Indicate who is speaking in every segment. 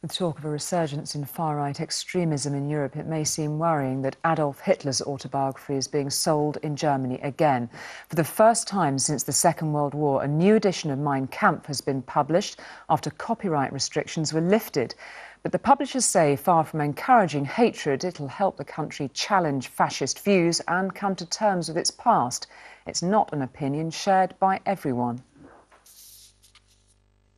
Speaker 1: With talk of a resurgence in far-right extremism in Europe, it may seem worrying that Adolf Hitler's autobiography is being sold in Germany again. For the first time since the Second World War, a new edition of Mein Kampf has been published after copyright restrictions were lifted. But the publishers say, far from encouraging hatred, it'll help the country challenge fascist views and come to terms with its past. It's not an opinion shared by everyone.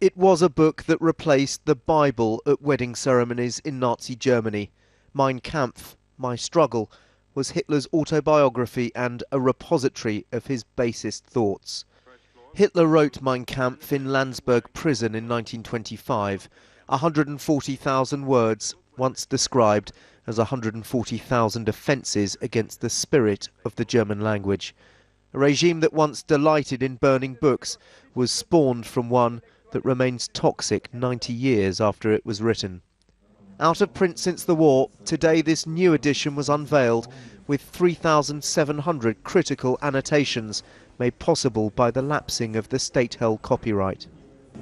Speaker 2: It was a book that replaced the Bible at wedding ceremonies in Nazi Germany. Mein Kampf, My Struggle, was Hitler's autobiography and a repository of his basest thoughts. Hitler wrote Mein Kampf in Landsberg prison in 1925, 140,000 words, once described as 140,000 offences against the spirit of the German language. A regime that once delighted in burning books was spawned from one that remains toxic 90 years after it was written. Out of print since the war, today this new edition was unveiled with 3,700 critical annotations made possible by the lapsing of the state-held copyright.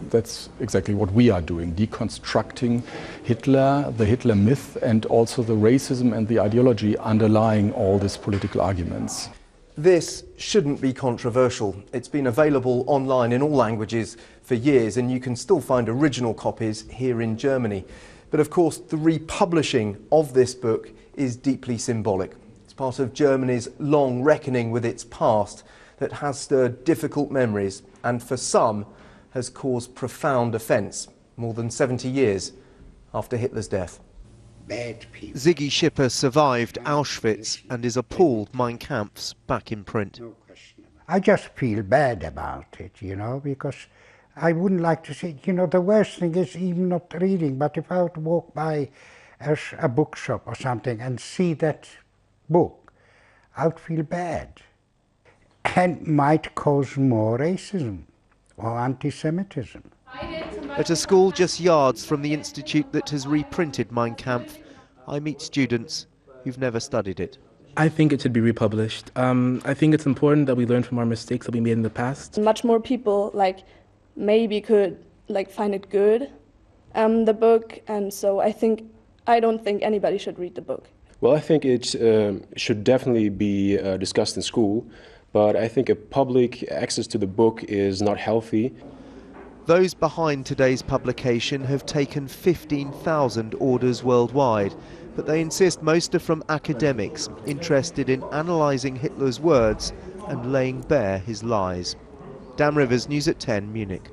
Speaker 3: That's exactly what we are doing, deconstructing Hitler, the Hitler myth, and also the racism and the ideology underlying all these political arguments.
Speaker 4: This shouldn't be controversial. It's been available online in all languages for years, and you can still find original copies here in Germany. But of course, the republishing of this book is deeply symbolic. It's part of Germany's long reckoning with its past that has stirred difficult memories and for some has caused profound offence more than 70 years after Hitler's death.
Speaker 5: Bad people.
Speaker 2: Ziggy Schipper survived Auschwitz and is appalled Mein Kampf's back in print.
Speaker 5: I just feel bad about it, because I wouldn't like to see, the worst thing is even not reading, but if I would walk by a bookshop or something and see that book, I would feel bad. And might cause more racism or anti-Semitism.
Speaker 2: At a school just yards from the institute that has reprinted Mein Kampf, I meet students who've never studied it.
Speaker 6: I think it should be republished. I think it's important that we learn from our mistakes that we made in the past.
Speaker 7: Much more people maybe could find it good, the book, and so I don't think anybody should read the book.
Speaker 8: Well, I think it should definitely be discussed in school, but I think a public access to the book is not healthy.
Speaker 2: Those behind today's publication have taken 15,000 orders worldwide, but they insist most are from academics interested in analysing Hitler's words and laying bare his lies. Dan Rivers, News at 10, Munich.